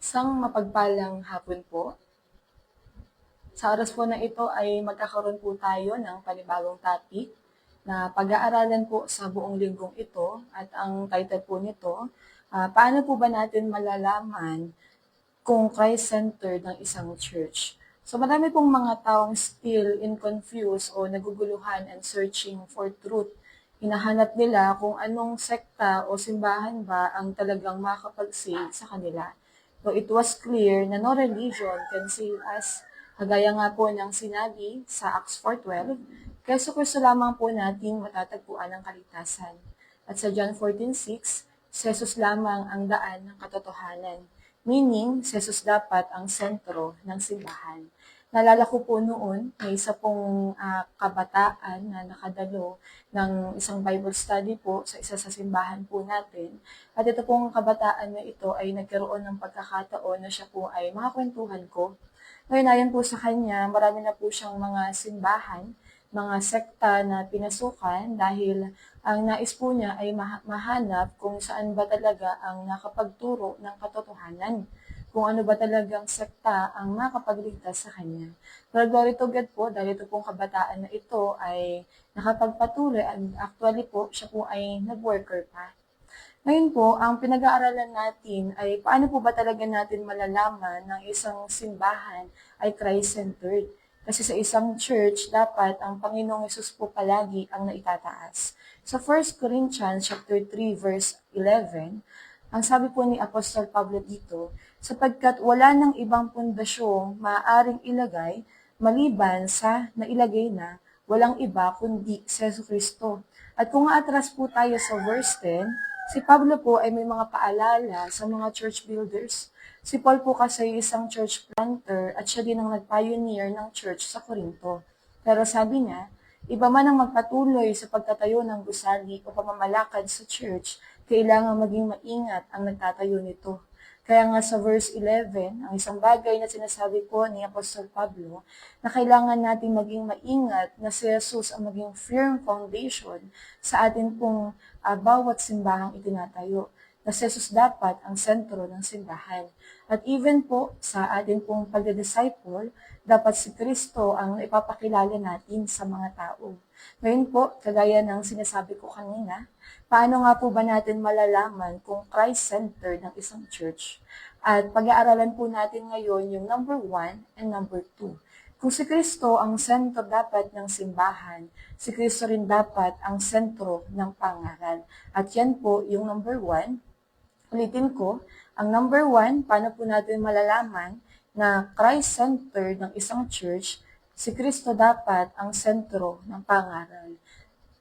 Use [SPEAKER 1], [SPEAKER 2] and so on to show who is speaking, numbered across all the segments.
[SPEAKER 1] Isang mapagpalang hapon po. Sa oras po na ito ay magkakaroon po tayo ng panibagong topic na pag-aaralan po sa buong linggong ito at ang title po nito, paano po ba natin malalaman kung Christ-centered ng isang church? So marami pong mga taong still in confused o naguguluhan and searching for truth. Hinahanap nila kung anong sekta o simbahan ba ang talagang makakapag-save sa kanila. So it was clear na no religion can save us. Kagaya nga po ng sinabi sa Acts 4:12, kaya sa Kristo lamang po nating matatagpuan ang kaligtasan. At sa John 14:6, si Jesus lamang ang daan ng katotohanan. Meaning, si Jesus dapat ang sentro ng simbahan. Naalala ko po noon, may isa pong kabataan na nakadalo ng isang Bible study po sa isa sa simbahan po natin. At ito pong kabataan na ito ay nagkaroon ng pagkakataon na siya po ay makakwentuhan ko. Ngayon, ayon po sa kanya, marami na po siyang mga simbahan, mga sekta na pinasukan dahil ang nais po niya ay mahanap kung saan ba talaga ang nakapagturo ng katotohanan, kung ano ba talagang sekta ang makapagligtas sa kanya. Pero glory to God po, dahil ito pong kabataan na ito ay nakapagpatuloy and actually po, siya po ay nag-worker pa. Ngayon po, ang pinag-aaralan natin ay paano po ba talaga natin malalaman ng isang simbahan ay Christ-centered. Kasi sa isang church, dapat ang Panginoong Yesus po palagi ang naitataas. Sa 1 Corinthians chapter 3 verse 11, ang sabi po ni Apostol Pablo dito, sapagkat wala ng ibang pundasyong maaaring ilagay maliban sa nailagay na walang iba kundi si Jesucristo. At kung atras po tayo sa verse 10, si Pablo po ay may mga paalala sa mga church builders. Si Paul po kasi isang church planter at siya din ang nag-pioneer ng church sa Corinto. Pero sabi niya, iba man ang magpatuloy sa pagtatayo ng gusali o pamamalakad sa church, kailangan maging maingat ang nagtatayo nito. Kaya nga sa verse 11, ang isang bagay na sinasabi po ni Apostol Pablo, na kailangan natin maging maingat na si Jesus ang maging firm foundation sa atin pong bawat simbahang itinatayo. Na si Jesus dapat ang sentro ng simbahan. At even po sa atin pong pagdadisciple, dapat si Kristo ang ipapakilala natin sa mga tao. Ngayon po, kagaya ng sinasabi ko kanina, paano nga po ba natin malalaman kung Christ-centered ng isang church? At pag-aaralan po natin ngayon yung number 1 and number 2. Kung si Kristo ang sentro dapat ng simbahan, si Kristo rin dapat ang sentro ng pangaral. At yan po yung number 1. Ulitin ko, ang number 1, paano po natin malalaman na Christ-centered ng isang church, si Kristo dapat ang sentro ng pangaral.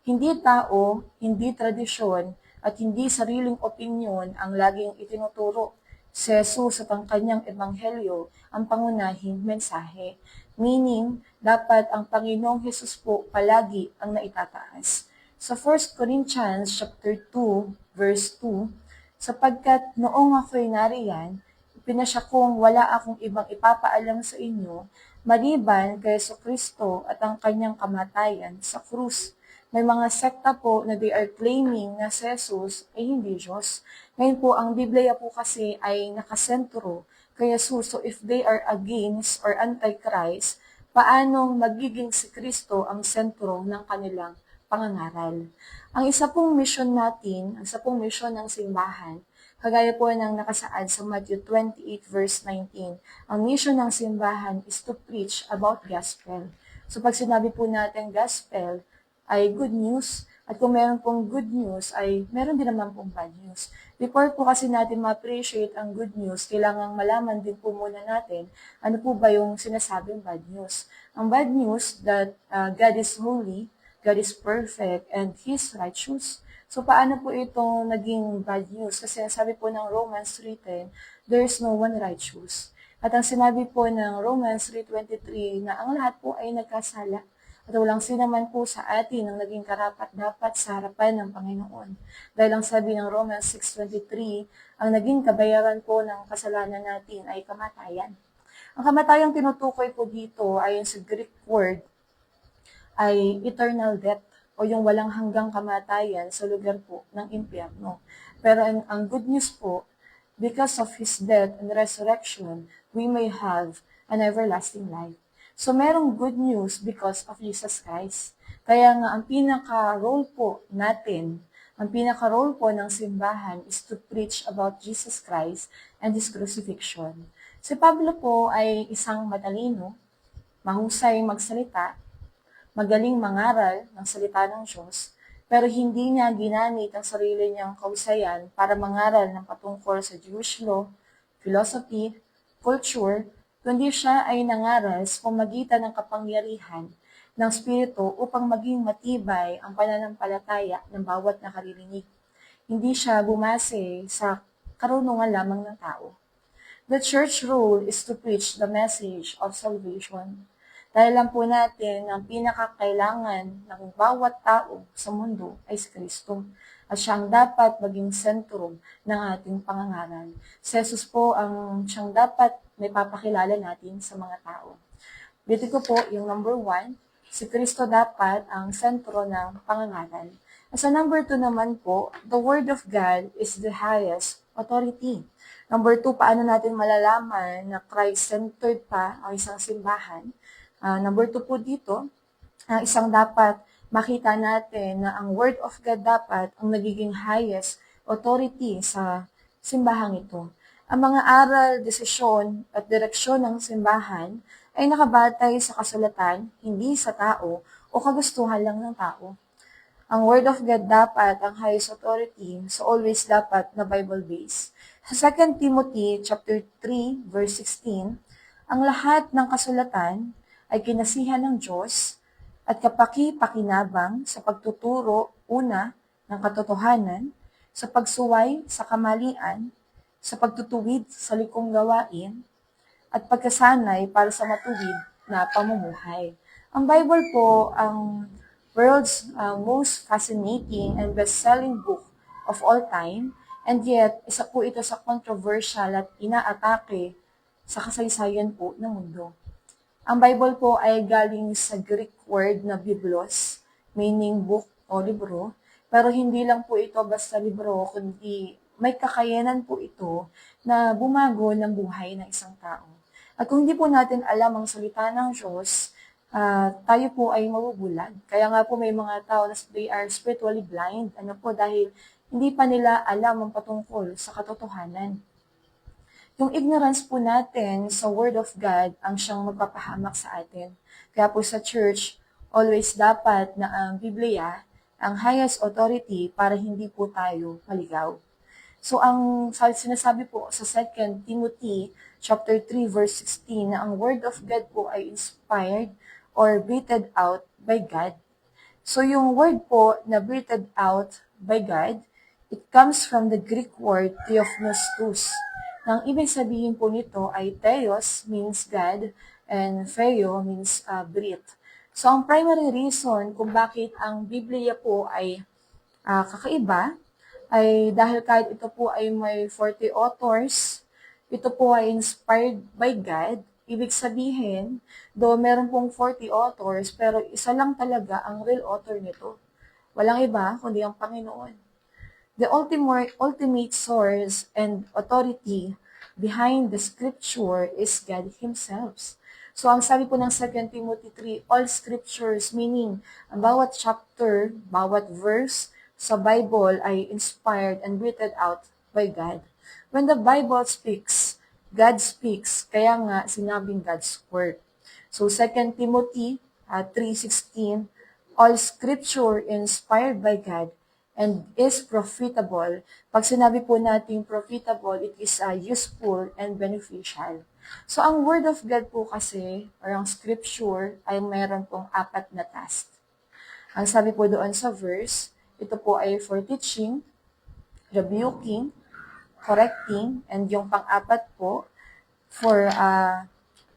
[SPEAKER 1] Hindi tao, hindi tradisyon, at hindi sariling opinyon ang laging itinuturo. Si Jesus at ang kanyang ebanghelyo ang pangunahing mensahe. Meaning, dapat ang Panginoong Jesus po palagi ang naitataas. Sa 1 Corinthians chapter 2, verse 2, sapagkat noong ako'y nariyan, pinasya kong wala akong ibang ipapaalam sa inyo, maliban kay Kristo at ang kanyang kamatayan sa krus. May mga sekta po na they are claiming na si Jesus ay hindi Diyos. Ngayon po, ang Biblia po kasi ay nakasentro kay Jesus. So if they are against or anti-Christ, paano magiging si Kristo ang sentro ng kanilang pangangaral? Ang isa pong mission natin, ang isa pong mission ng simbahan, kagaya po ng nakasaad sa Matthew 28 verse 19, ang mission ng simbahan is to preach about gospel. So pag sinabi po natin gospel, ay good news. At kung meron pong good news, ay meron din naman pong bad news. Before po kasi natin ma-appreciate ang good news, kailangang malaman din po muna natin ano po ba yung sinasabing bad news. Ang bad news that God is holy, God is perfect, and He is righteous. So paano po itong naging bad news? Kasi sabi po ng Romans 3:10, there is no one righteous. At ang sinabi po ng Romans 3:23 na ang lahat po ay nagkasala at walang sinaman po sa atin ang naging karapat-dapat sa harapan ng Panginoon. Dahil ang sabi ng Romans 6:23, ang naging kabayaran po ng kasalanan natin ay kamatayan. Ang kamatayang tinutukoy po dito ay sa Greek word ay eternal death o yung walang hanggang kamatayan sa lugar po ng impyerno. Pero ang good news po, because of His death and resurrection, we may have an everlasting life. So merong good news because of Jesus Christ. Kaya nga ang pinaka-role po natin, ang pinaka-role po ng simbahan is to preach about Jesus Christ and His crucifixion. Si Pablo po ay isang matalino, mahusay magsalita, magaling mangaral ng salita ng Diyos, pero hindi niya ginamit ang sarili niyang kausayan para mangaral ng patungkol sa Jewish law, philosophy, culture, kundi siya ay nangaral sa pamagitan ng kapangyarihan ng Espiritu upang maging matibay ang pananampalataya ng bawat nakaririnig. Hindi siya bumase sa karunungan lamang ng tao. The church role is to preach the message of salvation. Dahil lang po natin ang pinakakailangan ng bawat tao sa mundo ay si Kristo. At siya ang dapat maging sentro ng ating pangangaral. Si Jesus po ang siyang dapat may papakilala natin sa mga tao. Dito ko po yung number 1, si Kristo dapat ang sentro ng pangangaral. At sa number 2 naman po, the Word of God is the highest authority. Number 2, paano natin malalaman na Christ-centered pa ang isang simbahan? Number 2 po dito, isang dapat makita natin na ang Word of God dapat ang nagiging highest authority sa simbahang ito. Ang mga aral, desisyon at direksyon ng simbahan ay nakabatay sa kasulatan, hindi sa tao o kagustuhan lang ng tao. Ang Word of God dapat ang highest authority, so always dapat na Bible-based. Sa 2 Timothy chapter 3, verse 16, ang lahat ng kasulatan ay kinasihan ng Diyos at kapaki-pakinabang sa pagtuturo, una, ng katotohanan, sa pagsuway sa kamalian, sa pagtutuwid sa likong gawain, at pagkasanay para sa matuwid na pamumuhay. Ang Bible po ang world's most fascinating and best-selling book of all time, and yet isa po ito sa controversial at inaatake sa kasaysayan po ng mundo. Ang Bible po ay galing sa Greek word na biblos, meaning book o libro, pero hindi lang po ito basta libro, kundi may kakayanan po ito na bumago ng buhay ng isang tao. At kung hindi po natin alam ang salita ng Diyos, tayo po ay mabubulag. Kaya nga po may mga tao na they are spiritually blind. Ano po, dahil hindi pa nila alam ang patungkol sa katotohanan. Yung ignorance po natin sa Word of God ang siyang magpapahamak sa atin. Kaya po sa church, always dapat na ang Biblia ang highest authority para hindi po tayo maligaw. So ang sinasabi po sa 2 Timothy chapter 3 verse 16 na ang Word of God po ay inspired or breathed out by God. So yung word po na breathed out by God, it comes from the Greek word theopneustos. Nang ibig sabihin po nito ay theos means God and pheo means breathe. So ang primary reason kung bakit ang Biblia po ay kakaiba ay dahil kahit ito po ay may 40 authors, ito po ay inspired by God. Ibig sabihin, though meron pong 40 authors, pero isa lang talaga ang real author nito. Walang iba, kundi ang Panginoon. The ultimate source and authority behind the scripture is God Himself. So, ang sabi po ng 2 Timothy 3, all scriptures, meaning, ang bawat chapter, bawat verse sa Bible ay inspired and breathed out by God. When the Bible speaks, God speaks, kaya nga sinabing God's Word. So, 2 Timothy 3:16, all scripture inspired by God and is profitable. Pag sinabi po natin profitable, it is useful and beneficial. So, ang Word of God po kasi, or ang scripture, ay mayroon pong 4 na task. Ang sabi po doon sa verse, ito po ay for teaching, rebuking, correcting, and yung pang-4 po, for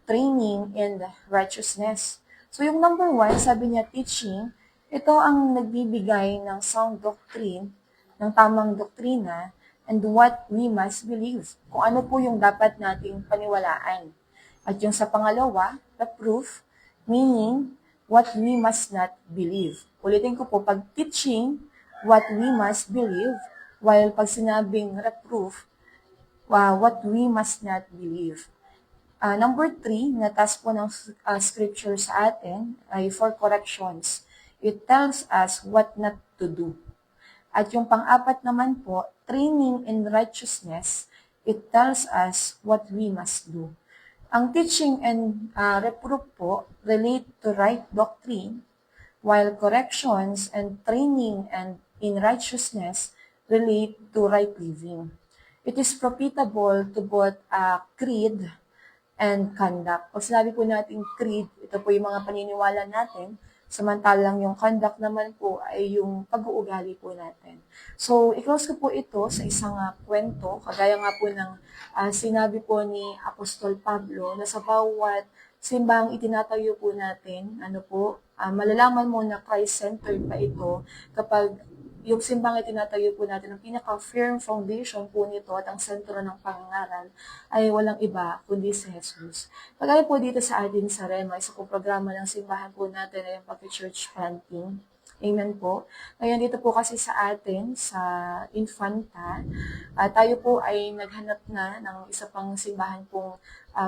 [SPEAKER 1] training in righteousness. So, yung number 1, sabi niya teaching, ito ang nagbibigay ng sound doctrine, ng tamang doktrina, and what we must believe. Kung ano po yung dapat nating paniwalaan. At yung sa pangalawa, the proof, meaning what we must not believe. Ulitin ko po, pag teaching, what we must believe, while pag sinabing reproof, what we must not believe. Number 3, na task po ng scripture sa atin ay for corrections. It tells us what not to do. At yung pang-apat naman po, training in righteousness, it tells us what we must do. Ang teaching and reproof po relate to right doctrine, while corrections and training and in righteousness relate to right living. It is profitable to both creed and conduct. Pag sinabi po natin creed, ito po yung mga paniniwala natin, samantalang yung conduct naman po ay yung pag-uugali po natin. So, i-close ko po ito sa isang kwento, kagaya nga po ng sinabi po ni Apostol Pablo na sa bawat simbahang itinatayo po natin, malalaman mo na Christ-centered pa ito kapag yung simbang itinatayo po natin, ang pinaka-firm foundation po nito at ang sentro ng pangangaral ay walang iba kundi si Jesus. Kagaya po dito sa atin sa Rema, isa po programa ng simbahan po natin ay yung pag-church planting. Amen po. Ngayon dito po kasi sa atin, sa Infanta, tayo po ay naghanap na ng isa pang simbahan pong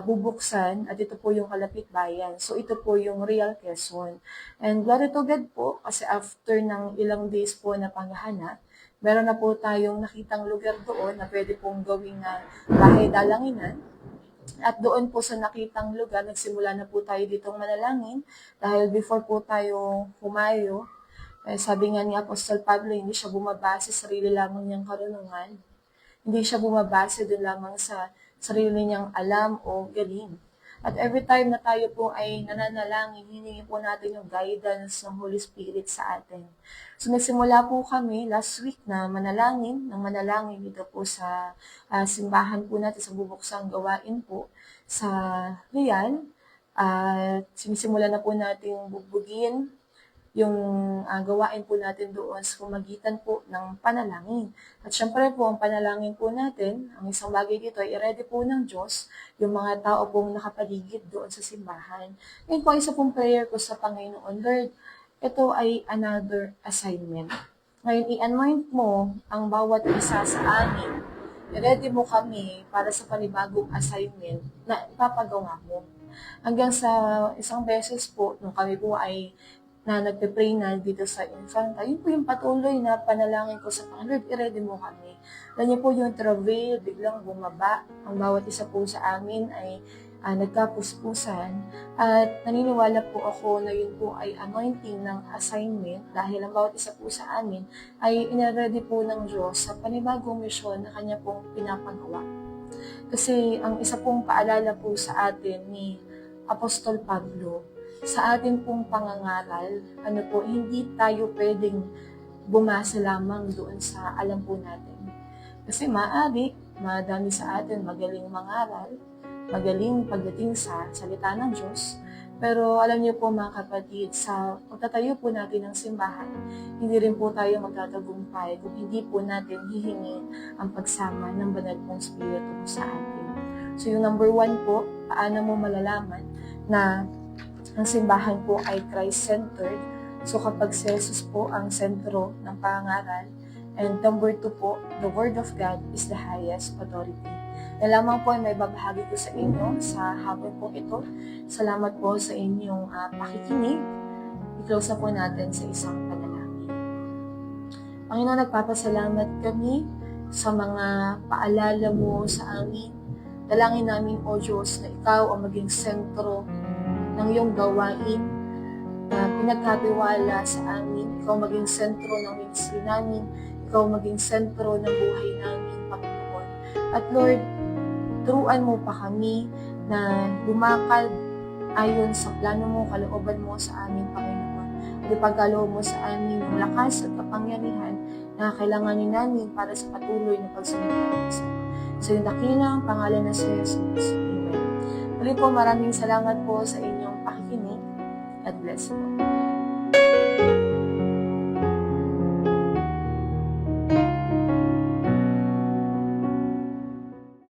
[SPEAKER 1] bubuksan at ito po yung Kalapit Bayan. So ito po yung Real Quezon. And glory to God po kasi after ng ilang days po na panghahanap, meron na po tayong nakitang lugar doon na pwede pong gawing bahay dalanginan. At doon po sa nakitang lugar, nagsimula na po tayo ditong manalangin dahil before po tayo humayo, sabi nga ni Apostol Pablo, hindi siya bumabase sa sarili lamang niyang karunungan. Hindi siya bumabase doon lamang sa sarili niyang alam o galing. At every time na tayo po ay nananalangin, hiningi po natin yung guidance ng Holy Spirit sa atin. So nagsimula po kami last week na manalangin dito po sa simbahan po natin sa bubuksang gawain po sa Real. Sinisimula na po natin bugbugin yung gawain po natin doon sa pamagitan po ng panalangin. At syempre po, ang panalangin po natin, ang isang bagay dito ay i-ready po ng Diyos yung mga tao pong nakapaligid doon sa simbahan. Ngayon po, isa pong prayer ko sa Panginoon, Lord, ito ay another assignment. Ngayon, i-anoint mo ang bawat isa sa amin. I-ready mo kami para sa panibagong assignment na ipapagawa mo. Hanggang sa isang beses po, nung kami po ay nagpe-pray na dito sa Infanta, yun po yung patuloy na panalangin ko sa Panginoon, i-ready mo kami. Ganyan po yung travail, biglang bumaba. Ang bawat isa po sa amin ay nagkapuspusan. At naniniwala po ako na yun po ay anointing ng assignment dahil ang bawat isa po sa amin ay ina-ready po ng Diyos sa panibagong misyon na kanya pong pinapagawa. Kasi ang isa pong paalala po sa atin ni Apostol Pablo, sa atin pong pangangaral, hindi tayo pwedeng bumasa lamang doon sa alam po natin. Kasi madami sa atin magaling mangaral, magaling pagdating sa salita ng Diyos, pero alam niyo po mga kapatid, sa pagtatayo po natin ng simbahan, hindi rin po tayo magtatagumpay kung hindi po natin hihingi ang pagsama ng banal pong Espiritu sa atin. So yung number 1 po, paano mo malalaman na ang simbahan po ay Christ-centered. So kapag si Jesus po ang sentro ng pangaral. And number 2 po, the Word of God is the highest authority. Yan lamang po ay may babahagi ko sa inyo sa hapon po ito. Salamat po sa inyong pakikinig. I-close na po natin sa isang panalangin. Panginoon, nagpapasalamat kami sa mga paalala mo sa amin. Dalangin namin, O Diyos, na Ikaw ang maging sentro ng iyong gawain na pinagkatiwala sa amin. Ikaw maging sentro ng ministry namin. Ikaw maging sentro ng buhay namin, Panginoon. At Lord, turuan mo pa kami na lumakad ayon sa plano mo, kalooban mo sa amin, Panginoon. At ipagkaloob mo sa amin yung lakas at kapangyarihan na kailanganin namin para sa patuloy na pagsunod namin sa iyo. Sa iyong dakilang pangalan na si Jesus. Amen. Muli po, maraming salamat po sa inyong pakikinig. God bless po.